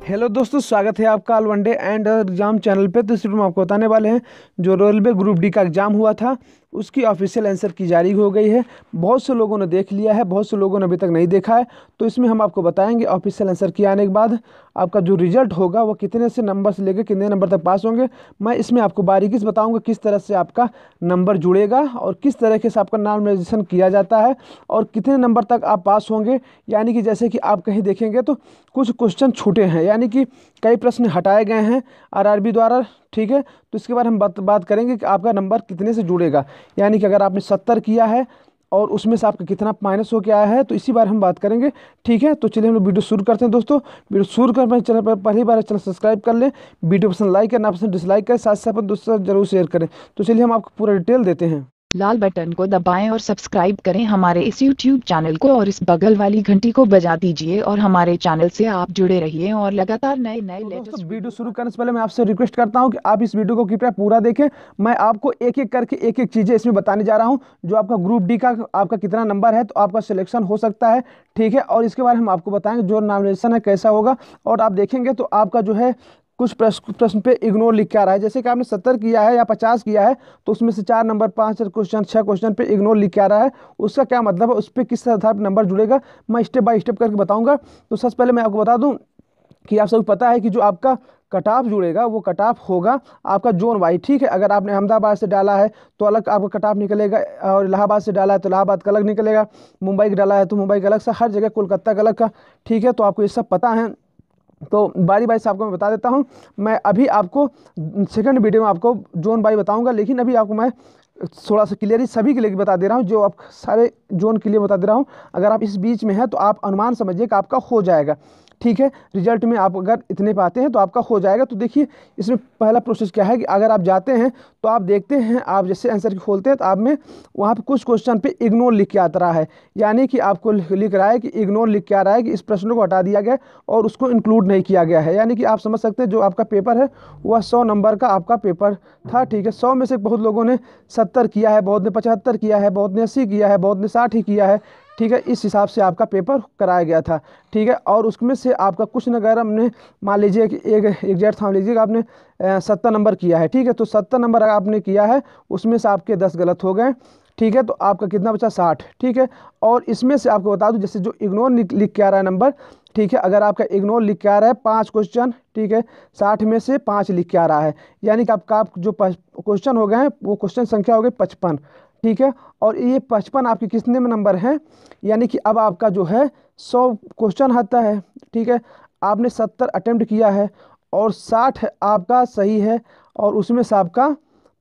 Hello दोस्तों, स्वागत है आपका all one day and exam channel पे। तो इस वीडियो में आपको बताने वाले हैं जो रेलवे ग्रुप डी का एग्ज़ाम हुआ था उसकी ऑफिशियल आंसर की जारी हो गई है। बहुत से लोगों ने देख लिया है, बहुत से लोगों ने अभी तक नहीं देखा है। तो इसमें हम आपको बताएंगे ऑफिशियल आंसर की आने के बाद आपका जो रिजल्ट होगा वो कितने से नंबर से लेकर कितने नंबर तक पास होंगे। मैं इसमें आपको बारीकी से बताऊँगा किस तरह से आपका नंबर जुड़ेगा और किस तरीके से आपका नॉर्मलाइजेशन किया जाता है और कितने नंबर तक आप पास होंगे। यानी कि जैसे कि आप कहीं देखेंगे तो कुछ क्वेश्चन छूटे हैं, यानी कि कई प्रश्न हटाए गए हैं आरआरबी द्वारा। ठीक है, तो इसके बारे में बात करेंगे कि आपका नंबर कितने से जुड़ेगा। यानी कि अगर आपने 70 किया है और उसमें से आपका कितना माइनस हो गया है, तो इसी बारे हम बात करेंगे। ठीक है, तो चलिए हम लोग वीडियो शुरू करते हैं। दोस्तों, वीडियो शुरू करने चैनल पर पहली बार चैनल सब्सक्राइब कर लें, वीडियो पसंद लाइक करना, पसंद डिसलाइक करें, साथ साथ दोस्तों जरूर शेयर करें। तो चलिए हम आपको पूरा डिटेल देते हैं। लाल बटन को दबाएं और सब्सक्राइब करें हमारे इस YouTube चैनल को और इस बगल वाली घंटी को बजा दीजिए और हमारे चैनल से आप जुड़े रहिए और लगातार नए तो लेटेस्ट दोस्तों, वीडियो शुरू करने से पहले मैं आपसे रिक्वेस्ट करता हूं कि आप इस वीडियो को कृपया पूरा देखें। मैं आपको एक एक करके एक एक चीज़ें इसमें बताने जा रहा हूं जो आपका ग्रुप डी का आपका कितना नंबर है तो आपका सिलेक्शन हो सकता है। ठीक है, और इसके बारे में हम आपको बताएंगे जो नॉमिनेशन है कैसा होगा। और आप देखेंगे तो आपका जो है कुछ प्रश्न पे इग्नोर लिख के आ रहा है। जैसे कि आपने 70 किया है या 50 किया है तो उसमें से 4 नंबर 5 क्वेश्चन 6 क्वेश्चन पे इग्नोर लिख के आ रहा है। उसका क्या मतलब है, उस पर किस आधार पर नंबर जुड़ेगा, मैं स्टेप बाय स्टेप करके बताऊंगा। तो सबसे पहले मैं आपको बता दूं कि आप सभी पता है कि जो आपका कट ऑफ जुड़ेगा वो कट ऑफ होगा आपका जोन वाइज। ठीक है, अगर आपने अहमदाबाद से डाला है तो अलग आपका कट ऑफ निकलेगा, और इलाहाबाद से डाला है तो इलाहाबाद का अलग निकलेगा, मुंबई का डाला है तो मुंबई का अलग सा, हर जगह कोलकाता का अलग का। ठीक है, तो आपको ये सब पता है। तो बारी बारी से आपको मैं बता देता हूँ। मैं अभी आपको सेकंड वीडियो में आपको जोन बाई बताऊँगा, लेकिन अभी आपको मैं थोड़ा सा क्लियरली सभी के लिए बता दे रहा हूँ, जो आप सारे जोन के लिए बता दे रहा हूँ। अगर आप इस बीच में हैं तो आप अनुमान समझिए कि आपका हो जाएगा। ठीक है, रिजल्ट में आप अगर इतने पाते हैं तो आपका हो जाएगा। तो देखिए इसमें पहला प्रोसेस क्या है कि अगर आप जाते हैं तो आप देखते हैं, आप जैसे आंसर की खोलते हैं तो आप में वहाँ पे कुछ क्वेश्चन पे इग्नोर लिख के आता रहा है। यानी कि आपको लिख रहा है कि इग्नोर लिख के आ रहा है कि इस प्रश्न को हटा दिया गया और उसको इंक्लूड नहीं किया गया है। यानी कि आप समझ सकते हैं जो आपका पेपर है वह 100 नंबर का आपका पेपर था। ठीक है, 100 में से बहुत लोगों ने 70 किया है, बहुत ने 75 किया है, बहुत ने 80 किया है, बहुत ने 60 ही किया है। ठीक है, इस हिसाब से आपका पेपर कराया गया था। ठीक है, और उसमें से आपका कुछ न अगर हमने मान लीजिए कि एक एग्जैक्ट मान लीजिए कि आपने 70 नंबर किया है। ठीक है, तो 70 नंबर अगर आपने किया है उसमें से आपके 10 गलत हो गए। ठीक है, तो आपका कितना बचा 60। ठीक है, और इसमें से आपको बता दूं जैसे जो इग्नोर लिख के आ रहा है नंबर। ठीक है, अगर आपका इग्नोर लिख के आ रहा है 5 क्वेश्चन, ठीक है, 60 में से 5 लिख के आ रहा है, यानी कि आपका जो क्वेश्चन हो गए हैं वो क्वेश्चन संख्या हो गई 55। ठीक है, और ये 55 आपके कितने में नंबर हैं, यानी कि अब आपका जो है 100 क्वेश्चन आता है। ठीक है, आपने 70 अटेम्प्ट किया है और 60 आपका सही है और उसमें से आपका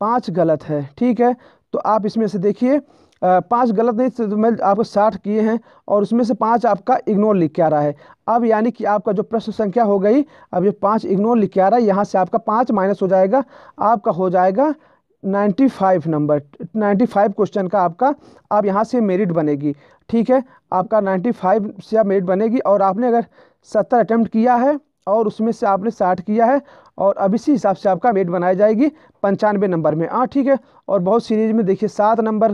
5 गलत है। ठीक है, तो आप इसमें से देखिए 5 गलत नहीं, तो मैं आपको 60 किए हैं और उसमें से 5 आपका इग्नोर लिख के आ रहा है। अब यानी कि आपका जो प्रश्न संख्या हो गई, अब ये 5 इग्नोर लिख के आ रहा है, यहाँ से आपका 5 माइनस हो जाएगा, आपका हो जाएगा 95 नंबर। 95 क्वेश्चन का आपका अब यहाँ से मेरिट बनेगी। ठीक है, आपका 95 से आप मेरिट बनेगी और आपने अगर 70 अटेम्प्ट किया है और उसमें से आपने 60 किया है और अब इसी हिसाब से आपका मेरिट बनाई जाएगी 95 नंबर में। हाँ, ठीक है, और बहुत सीरीज में देखिए 7 नंबर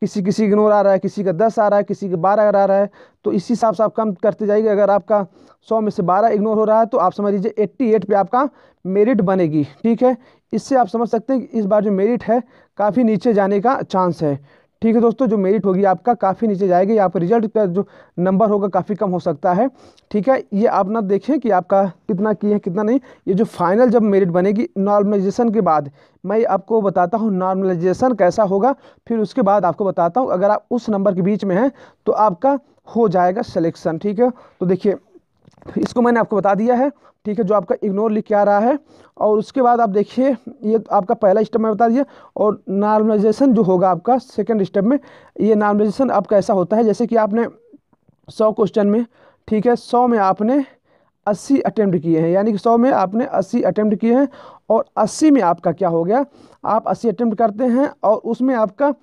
किसी इग्नोर आ रहा है, किसी का 10 आ रहा है, किसी का 12 आ रहा है। तो इसी हिसाब से आप कम करते जाइए। अगर आपका 100 में से 12 इग्नोर हो रहा है तो आप समझ लीजिए 88 पे आपका मेरिट बनेगी। ठीक है, इससे आप समझ सकते हैं कि इस बार जो मेरिट है काफ़ी नीचे जाने का चांस है। ठीक है दोस्तों, जो मेरिट होगी आपका काफ़ी नीचे जाएगी, आपका रिजल्ट का जो नंबर होगा काफ़ी कम हो सकता है। ठीक है, ये आप ना देखें कि आपका कितना किए हैं कितना नहीं। ये जो फाइनल जब मेरिट बनेगी नॉर्मलाइजेशन के बाद, मैं आपको बताता हूँ नॉर्मलाइजेशन कैसा होगा, फिर उसके बाद आपको बताता हूँ अगर आप उस नंबर के बीच में हैं तो आपका हो जाएगा सिलेक्शन। ठीक है, तो देखिए इसको मैंने आपको बता दिया है। ठीक है, जो आपका इग्नोर लिख के आ रहा है, और उसके बाद आप देखिए ये आपका पहला स्टेप मैं बता दिया। और नॉर्मलाइजेशन जो होगा आपका सेकंड स्टेप में, ये नॉर्मलाइजेशन आपका ऐसा होता है जैसे कि आपने 100 क्वेश्चन में, ठीक है, 100 में आपने 80 अटेम्प्ट किए हैं, यानी कि 100 में आपने 80 अटेम्प्ट किए हैं और 80 में आपका क्या हो गया, आप 80 अटेम्प्ट करते हैं और उसमें आपका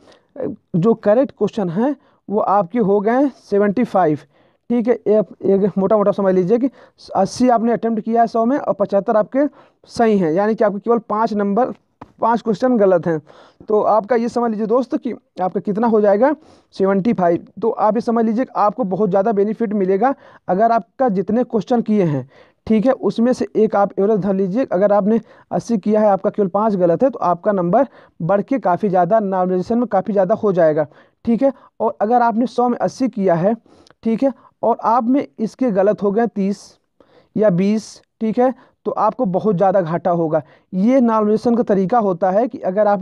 जो करेक्ट क्वेश्चन है वो आपके हो गए 75। ठीक है, एक मोटा मोटा समझ लीजिए कि 80 आपने अटेम्प्ट किया है 100 में और 75 आपके सही हैं, यानी कि आपको केवल 5 नंबर 5 क्वेश्चन गलत हैं। तो आपका ये समझ लीजिए दोस्त कि आपका कितना हो जाएगा 75। तो आप ये समझ लीजिए कि आपको बहुत ज़्यादा बेनिफिट मिलेगा अगर आपका जितने क्वेश्चन किए हैं, ठीक है, उसमें से एक आप एवरेज धर लीजिए। अगर आपने 80 किया है, आपका केवल 5 गलत है, तो आपका नंबर बढ़ के काफ़ी ज़्यादा नॉर्मलाइजेशन में काफ़ी ज़्यादा हो जाएगा, ठीक है। और अगर आपने 100 में 80 किया है, ठीक है, और आप में इसके गलत हो गए 30 या 20, ठीक है, तो आपको बहुत ज़्यादा घाटा होगा। ये नॉर्मलाइजेशन का तरीका होता है कि अगर आप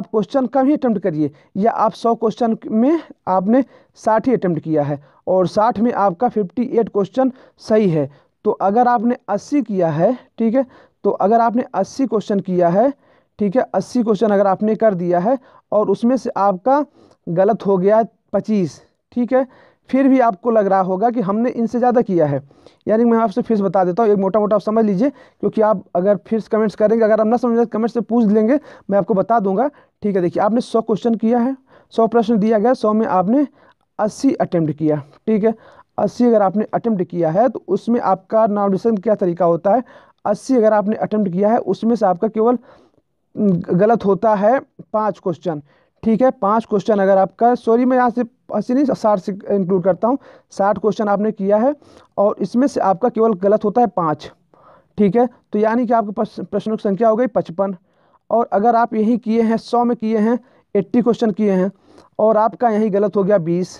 क्वेश्चन कम ही अटेम्प्ट करिए, या आप 100 क्वेश्चन में आपने 60 ही अटेम्प्ट किया है और 60 में आपका 58 क्वेश्चन सही है, तो अगर आपने 80 किया है, ठीक है, तो अगर आपने 80 क्वेश्चन किया है, ठीक है, 80 क्वेश्चन अगर आपने कर दिया है और उसमें से आपका गलत हो गया 25, ठीक है, फिर भी आपको लग रहा होगा कि हमने इनसे ज़्यादा किया है। यानी मैं आपसे फिर बता देता हूँ, एक मोटा मोटा आप समझ लीजिए, क्योंकि आप अगर फिर कमेंट्स करेंगे, अगर आप ना समझ कमेंट से पूछ लेंगे, मैं आपको बता दूंगा, ठीक है। देखिए, आपने 100 क्वेश्चन किया है, 100 प्रश्न दिया गया, 100 में आपने 80 अटेम्प्ट किया, ठीक है। 80 अगर आपने अटेम्प्ट किया है तो उसमें आपका नॉर्मलाइजेशन क्या तरीका होता है, 80 अगर आपने अटेम्प्ट किया है उसमें से आपका केवल गलत होता है 5 क्वेश्चन, ठीक है। 5 क्वेश्चन अगर आपका, सॉरी मैं यहाँ से 80 नहीं 60 से इंक्लूड करता हूँ, 60 क्वेश्चन आपने किया है और इसमें से आपका केवल गलत होता है 5, ठीक है। तो यानी कि आपके पास प्रश्नों की संख्या हो गई 55। और अगर आप यही किए हैं, 100 में किए हैं, 80 क्वेश्चन किए हैं और आपका यही गलत हो गया 20,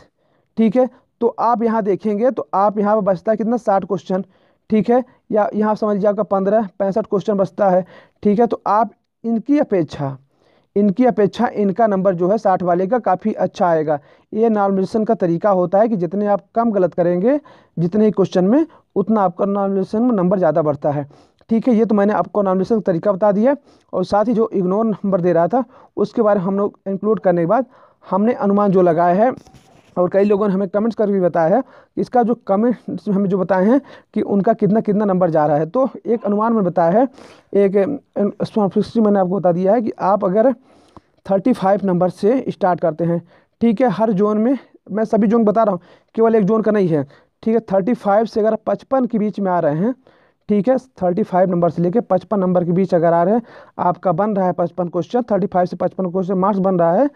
ठीक है, तो आप यहाँ देखेंगे तो आप यहाँ पर बचता है कितना 60 क्वेश्चन, ठीक है, या यहाँ समझ लीजिए आपका 65 क्वेश्चन बचता है, ठीक है। तो आप इनकी अपेक्षा इनका नंबर जो है 60 वाले का काफ़ी अच्छा आएगा। ये नॉर्मलाइजेशन का तरीका होता है कि जितने आप कम गलत करेंगे जितने ही क्वेश्चन में, उतना आपका नॉर्मलाइजेशन में नंबर ज़्यादा बढ़ता है, ठीक है। ये तो मैंने आपको नॉर्मलाइजेशन का तरीका बता दिया, और साथ ही जो इग्नोर नंबर दे रहा था उसके बारे में हम लोग इंक्लूड करने के बाद हमने अनुमान जो लगाया है, और कई लोगों ने हमें कमेंट्स करके भी बताया है कि इसका जो कमेंट्स हमें जो बताए हैं कि उनका कितना कितना नंबर जा रहा है। तो एक अनुमान में बताया है, एक मैंने आपको बता दिया है कि आप अगर 35 नंबर से स्टार्ट करते हैं, ठीक है, हर जोन में, मैं सभी जोन बता रहा हूँ, केवल एक जोन का नहीं है, ठीक है। 35 से अगर 55 के बीच में आ रहे हैं, ठीक है, 35 नंबर से लेके 55 नंबर के बीच अगर आ रहे हैं, आपका बन रहा है 55 क्वेश्चन, 35 से 55 क्वेश्चन मार्क्स बन रहा है,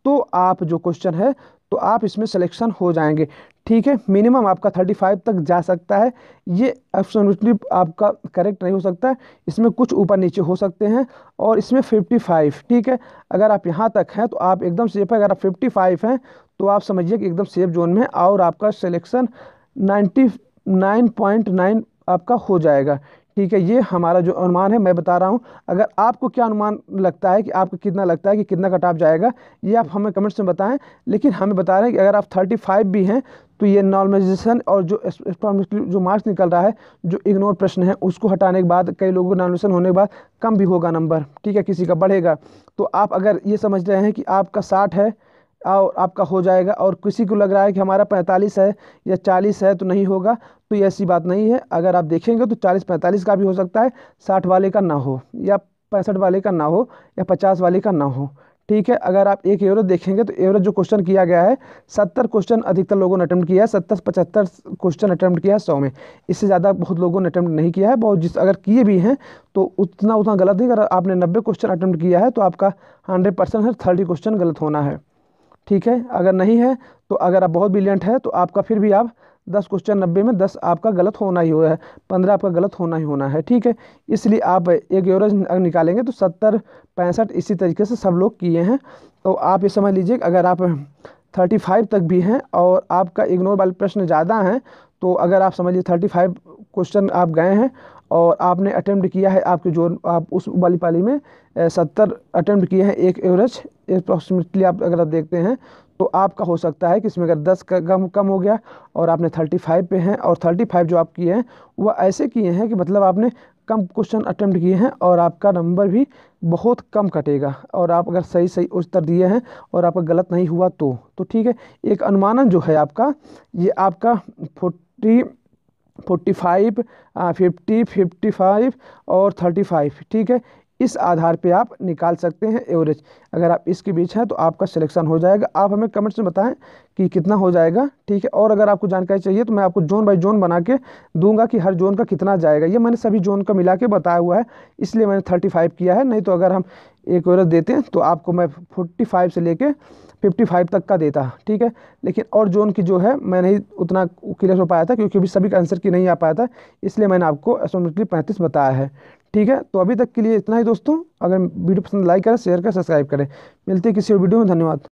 तो आप जो क्वेश्चन है तो आप इसमें सिलेक्शन हो जाएंगे, ठीक है। मिनिमम आपका 35 तक जा सकता है, ये एब्सोल्युटली आपका करेक्ट नहीं हो सकता है, इसमें कुछ ऊपर नीचे हो सकते हैं, और इसमें 55, ठीक है, अगर आप यहाँ तक हैं तो आप एकदम सेफ है। अगर आप 55 हैं तो आप समझिए कि एकदम सेफ जोन में, और आपका सिलेक्शन 99.9 आपका हो जाएगा, ठीक है। ये हमारा जो अनुमान है मैं बता रहा हूँ। अगर आपको क्या अनुमान लगता है कि आपको कितना लगता है कि कितना कट ऑफ जाएगा, ये आप हमें कमेंट्स में बताएं। लेकिन हमें बता रहे हैं कि अगर आप 35 भी हैं तो ये नॉर्मलाइजेशन और जो मार्क्स निकल रहा है, जो इग्नोर प्रश्न है उसको हटाने के बाद, कई लोगों को नॉर्मलाइजेशन होने के बाद कम भी होगा नंबर, ठीक है, किसी का बढ़ेगा। तो आप अगर ये समझ रहे हैं कि आपका 60 है और आपका हो जाएगा, और किसी को लग रहा है कि हमारा 45 है या 40 है तो नहीं होगा, तो ये ऐसी बात नहीं है। अगर आप देखेंगे तो 40-45 का भी हो सकता है, 60 वाले का ना हो, या 65 वाले का ना हो, या 50 वाले का ना हो, ठीक है। अगर आप एक एवरेज देखेंगे तो एवरेज जो क्वेश्चन किया गया है, 70 क्वेश्चन अधिकतर लोगों ने अटेम्प्ट किया है, 70-75 क्वेश्चन अटेम्प्ट किया है 100 में, इससे ज़्यादा बहुत लोगों ने अटेम्प्ट नहीं किया है। बहुत जिस अगर किए भी हैं तो उतना गलत नहीं। अगर आपने 90 क्वेश्चन अटेम्प्ट किया है तो आपका 100% है 30 क्वेश्चन गलत होना है, ठीक है। अगर नहीं है तो अगर आप बहुत ब्रिलियंट है तो आपका फिर भी आप 10 क्वेश्चन 90 में 10 आपका गलत होना ही हुआ है, 15 आपका गलत होना ही होना है, ठीक है। इसलिए आप एक एवरेज अगर निकालेंगे तो 70-65 इसी तरीके से सब लोग किए हैं। तो आप ये समझ लीजिए कि अगर आप 35 तक भी हैं और आपका इग्नोर वाले प्रश्न ज़्यादा हैं, तो अगर आप समझिए 35 क्वेश्चन आप गए हैं और आपने अटेम्प्ट किया है, आपके जो आप उस वाली पाली में 70 अटेम्प्ट किए हैं, एक एवरेज अप्रॉक्सीमेटली आप अगर आप देखते हैं तो आपका हो सकता है कि इसमें अगर 10 का कम हो गया और आपने 35 पे हैं, और 35 जो आप किए हैं वह ऐसे किए हैं कि मतलब आपने कम क्वेश्चन अटेम्प्ट किए हैं और आपका नंबर भी बहुत कम कटेगा, और आप अगर सही उत्तर दिए हैं और आपका गलत नहीं हुआ तो ठीक है। एक अनुमानन जो है आपका, ये आपका 45, 50, 55 और 35, ठीक है, इस आधार पे आप निकाल सकते हैं एवरेज। अगर आप इसके बीच हैं तो आपका सिलेक्शन हो जाएगा। आप हमें कमेंट्स में बताएं कि कितना हो जाएगा, ठीक है। और अगर आपको जानकारी चाहिए तो मैं आपको जोन बाय जोन बना के दूंगा कि हर जोन का कितना जाएगा। ये मैंने सभी जोन का मिला के बताया हुआ है, इसलिए मैंने 35 किया है। नहीं तो अगर हम एक एवरेज देते हैं तो आपको मैं 45 से लेके 55 तक का देता, ठीक है। लेकिन और जोन की जो है मैं नहीं उतना क्लियर हो पाया था, क्योंकि अभी सभी का आंसर की नहीं आ पाया था, इसलिए मैंने आपको अप्रोक्सीमेटली 35 बताया है, ठीक है। तो अभी तक के लिए इतना ही दोस्तों। अगर वीडियो पसंद लाइक करें, शेयर करें, सब्सक्राइब करें। मिलते हैं किसी और वीडियो में। धन्यवाद।